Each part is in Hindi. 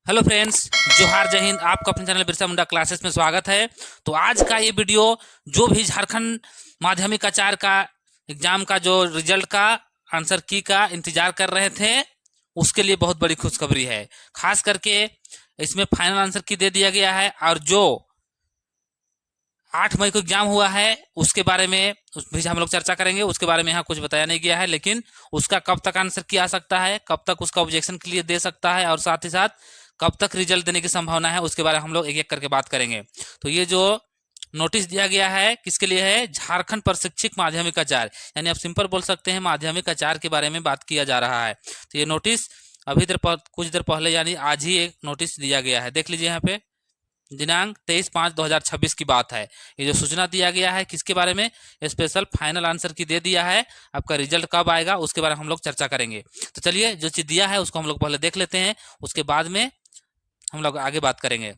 हेलो फ्रेंड्स, जोहार जय हिंद। आपका अपने चैनल बिरसा मुंडा क्लासेस में स्वागत है। तो आज का ये वीडियो जो भी झारखंड माध्यमिक आचार्य का एग्जाम का जो रिजल्ट का आंसर की का इंतजार कर रहे थे, उसके लिए बहुत बड़ी खुशखबरी है। खास करके इसमें फाइनल आंसर की दे दिया गया है और जो 8 मई को एग्जाम हुआ है उसके बारे में भी हम लोग चर्चा करेंगे। उसके बारे में यहाँ कुछ बताया नहीं गया है, लेकिन उसका कब तक आंसर किया आ सकता है, कब तक उसका ऑब्जेक्शन के लिए दे सकता है और साथ ही साथ कब तक रिजल्ट देने की संभावना है, उसके बारे में हम लोग एक एक करके बात करेंगे। तो ये जो नोटिस दिया गया है किसके लिए है? झारखंड प्रशिक्षक माध्यमिक आचार्य, यानी आप सिंपल बोल सकते हैं माध्यमिक आचार्य के बारे में बात किया जा रहा है। तो ये नोटिस अभी कुछ देर पहले यानी आज ही एक नोटिस दिया गया है। देख लीजिए यहाँ पे दिनांक 23/5/2026 की बात है। ये जो सूचना दिया गया है किसके बारे में? स्पेशल फाइनल आंसर की दे दिया है। आपका रिजल्ट कब आएगा उसके बारे में हम लोग चर्चा करेंगे। तो चलिए जो चीज दिया है उसको हम लोग पहले देख लेते हैं, उसके बाद में हम लोग आगे बात करेंगे।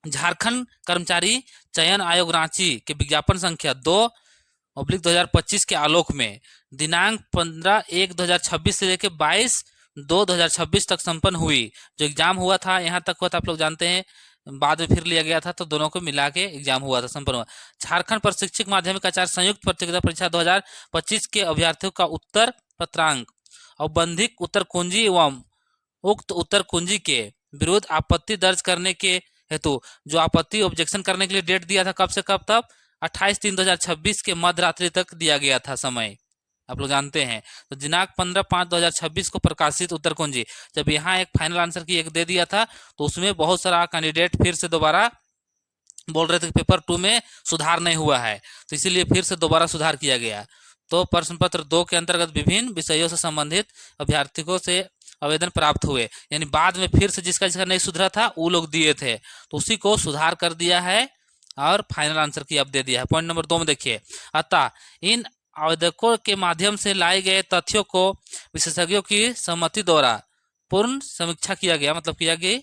झारखंड कर्मचारी चयन आयोग रांची के विज्ञापन संख्या 2/2025 के आलोक में दिनांक 15/1/2026 से लेकर 22/2/2026 तक संपन्न हुई। जो एग्जाम हुआ था यहाँ तक हुआ था, आप लोग जानते हैं, बाद में फिर लिया गया था, तो दोनों को मिला के एग्जाम हुआ था, संपन्न हुआ। झारखंड प्रशिक्षक माध्यमिक आचार्य संयुक्त प्रतियोगिता परीक्षा 2025 के अभ्यर्थियों का उत्तर पत्रांक औबंधिक उत्तर कुंजी एवं उक्त उत्तर कुंजी के विरुद्ध आपत्ति दर्ज करने के हेतु जो आपत्ति ऑब्जेक्शन करने के लिए डेट दिया था, कब से कब तक? 28/3/2026 के मध्य रात्रि तक दिया गया था समय, आप लोग जानते हैं। तो दिनांक 15/5/2026 को प्रकाशित उत्तर कुंजी, जब यहाँ एक फाइनल आंसर की एक दे दिया था तो उसमें बहुत सारा कैंडिडेट फिर से दोबारा बोल रहे थे कि पेपर 2 में सुधार नहीं हुआ है, तो इसीलिए फिर से दोबारा सुधार किया गया। तो प्रश्न पत्र 2 के अंतर्गत विभिन्न विषयों से संबंधित अभ्यर्थियों से आवेदन प्राप्त हुए, यानी बाद में फिर से जिसका जिसका नहीं सुधरा था वो लोग दिए थे, तो उसी को सुधार कर दिया है और फाइनल आंसर की अब दे दिया है। पॉइंट नंबर 2 में देखिए, अतः इन आवेदकों के माध्यम से लाए गए तथ्यों को विशेषज्ञों की सहमति द्वारा पूर्ण समीक्षा किया गया, मतलब किया गया,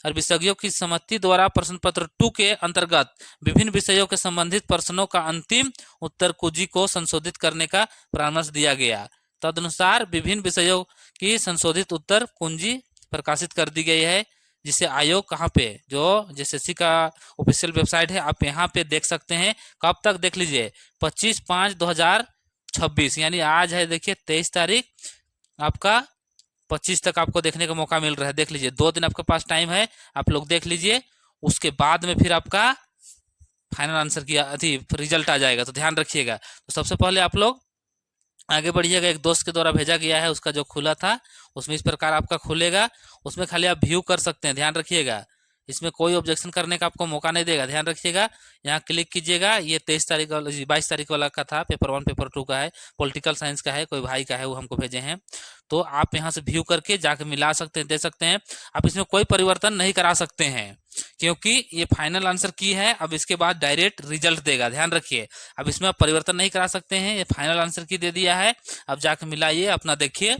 और विशेषज्ञों की सहमति द्वारा प्रश्न पत्र 2 के अंतर्गत विभिन्न विषयों के संबंधित प्रश्नों का अंतिम उत्तर कुंजी को संशोधित करने का परामर्श दिया गया। तदनुसार विभिन्न विषयों की संशोधित उत्तर कुंजी प्रकाशित कर दी गई है, जिसे आयोग कहाँ पे, जो जेएसएससी का ऑफिशियल वेबसाइट है, आप यहाँ पे देख सकते हैं। कब तक? देख लीजिए 25/5/2026, यानी आज है देखिए 23 तारीख, आपका 25 तक आपको देखने का मौका मिल रहा है। देख लीजिए 2 दिन आपके पास टाइम है, आप लोग देख लीजिए। उसके बाद में फिर आपका फाइनल आंसर की रिजल्ट आ जाएगा, तो ध्यान रखिएगा। तो सबसे पहले आप लोग आगे बढ़िएगा। एक दोस्त के द्वारा भेजा गया है, उसका जो खुला था उसमें इस प्रकार आपका खुलेगा, उसमें खाली आप व्यू कर सकते हैं, ध्यान रखिएगा। इसमें कोई ऑब्जेक्शन करने का आपको मौका नहीं देगा, ध्यान रखिएगा। यहाँ क्लिक कीजिएगा। ये 23 तारीख वाला 22 तारीख वाला का था, पेपर 1 पेपर 2 का है, पॉलिटिकल साइंस का है, कोई भाई का है, वो हमको भेजे हैं। तो आप यहाँ से व्यू करके जाके मिला सकते हैं, दे सकते हैं। आप इसमें कोई परिवर्तन नहीं करा सकते हैं, क्योंकि ये फाइनल आंसर की है। अब इसके बाद डायरेक्ट रिजल्ट देगा, ध्यान रखिए। अब इसमें आप परिवर्तन नहीं करा सकते हैं, ये फाइनल आंसर की दे दिया है। अब जाके मिलाइए, अपना देखिए।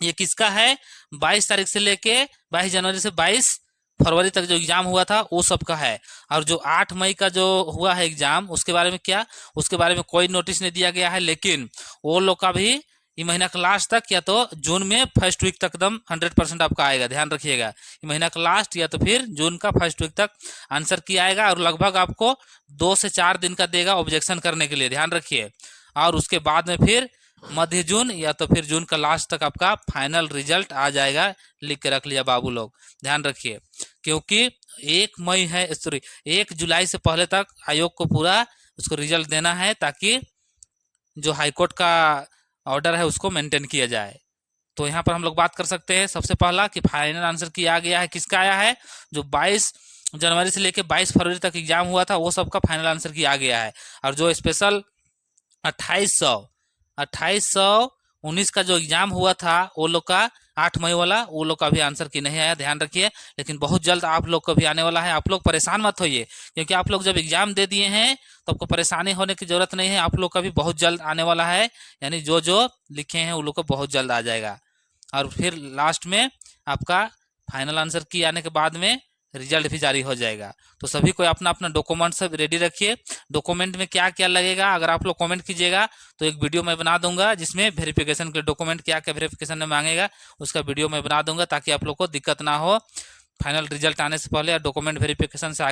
ये किसका है? 22 तारीख से लेके 22 जनवरी से 22 फरवरी तक जो एग्जाम हुआ था वो सबका है। और जो 8 मई का जो हुआ है एग्जाम, उसके बारे में क्या? उसके बारे में कोई नोटिस नहीं दिया गया है, लेकिन वो लोग का भी ये महीना का लास्ट तक या तो जून में फर्स्ट वीक तक एकदम 100% आपका आएगा, ध्यान रखिएगा। ये महीना का लास्ट या तो फिर जून का फर्स्ट वीक तक आंसर की आएगा, और लगभग आपको 2 से 4 दिन का देगा ऑब्जेक्शन करने के लिए, ध्यान रखिए। और उसके बाद में फिर मध्य जून या तो फिर जून का लास्ट तक आपका फाइनल रिजल्ट आ जाएगा। लिख के रख लिया बाबू लोग, ध्यान रखिए। क्योंकि 1 मई है, सॉरी 1 जुलाई से पहले तक आयोग को पूरा उसको रिजल्ट देना है, ताकि जो हाईकोर्ट का ऑर्डर है उसको मेंटेन किया जाए। तो यहाँ पर हम लोग बात कर सकते हैं सबसे पहला कि फाइनल आंसर की आ गया है। किसका आया है? जो 22 जनवरी से लेकर 22 फरवरी तक एग्जाम हुआ था वो सबका फाइनल आंसर की आ गया है। और जो स्पेशल 2819 का जो एग्जाम हुआ था वो लोग का 8 मई वाला, वो लोग का भी आंसर की नहीं आया, ध्यान रखिए। लेकिन बहुत जल्द आप लोग को भी आने वाला है। आप लोग परेशान मत होइए, क्योंकि आप लोग जब एग्जाम दे दिए हैं तो आपको परेशानी होने की जरूरत नहीं है। आप लोग का भी बहुत जल्द आने वाला है, यानी जो जो लिखे हैं वो लोग को बहुत जल्द आ जाएगा। और फिर लास्ट में आपका फाइनल आंसर की आने के बाद में रिजल्ट भी जारी हो जाएगा। तो सभी को अपना अपना डॉक्यूमेंट सब रेडी रखिए। डॉक्यूमेंट में क्या क्या लगेगा, अगर आप लोग कमेंट कीजिएगा तो एक वीडियो मैं बना दूंगा जिसमें वेरिफिकेशन के डॉक्यूमेंट क्या क्या वेरिफिकेशन में मांगेगा उसका वीडियो मैं बना दूंगा, ताकि आप लोग को दिक्कत ना हो। फाइनल रिजल्ट आने से पहले या डॉक्यूमेंट वेरिफिकेशन से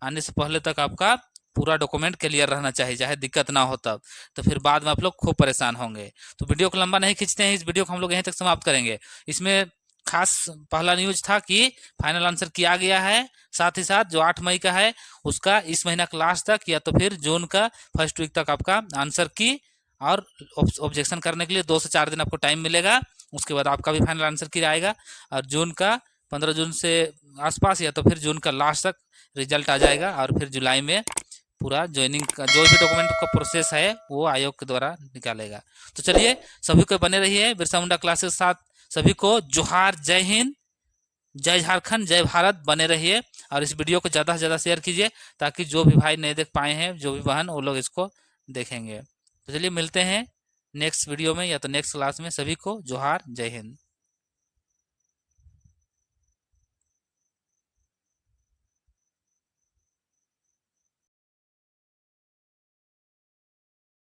आने से पहले तक आपका पूरा डॉक्यूमेंट क्लियर रहना चाहिए, चाहे दिक्कत ना हो तब, तो फिर बाद में आप लोग खूब परेशान होंगे। तो वीडियो को लंबा नहीं खींचते हैं, इस वीडियो को हम लोग यहीं तक समाप्त करेंगे। इसमें खास पहला न्यूज था कि फाइनल आंसर किया गया है, साथ ही साथ जो 8 मई का है उसका इस महीना का लास्ट तक या तो फिर जून का फर्स्ट वीक तक आपका आंसर की और ऑब्जेक्शन करने के लिए 2 से 4 दिन आपको टाइम मिलेगा। उसके बाद आपका भी फाइनल आंसर की आएगा और जून का 15 जून से आसपास या तो फिर जून का लास्ट तक रिजल्ट आ जाएगा और फिर जुलाई में पूरा ज्वाइनिंग का जो भी डॉक्यूमेंट का प्रोसेस है वो आयोग के द्वारा निकालेगा। तो चलिए सभी को बने रहिए बिरसा मुंडा क्लासेस के साथ। सभी को जोहार, जय हिंद, जय झारखंड, जय भारत। बने रहिए और इस वीडियो को ज़्यादा से ज़्यादा शेयर कीजिए ताकि जो भी भाई नहीं देख पाए हैं, जो भी बहन, वो लोग इसको देखेंगे। तो चलिए मिलते हैं नेक्स्ट वीडियो में या तो नेक्स्ट क्लास में। सभी को जोहार, जय हिंद।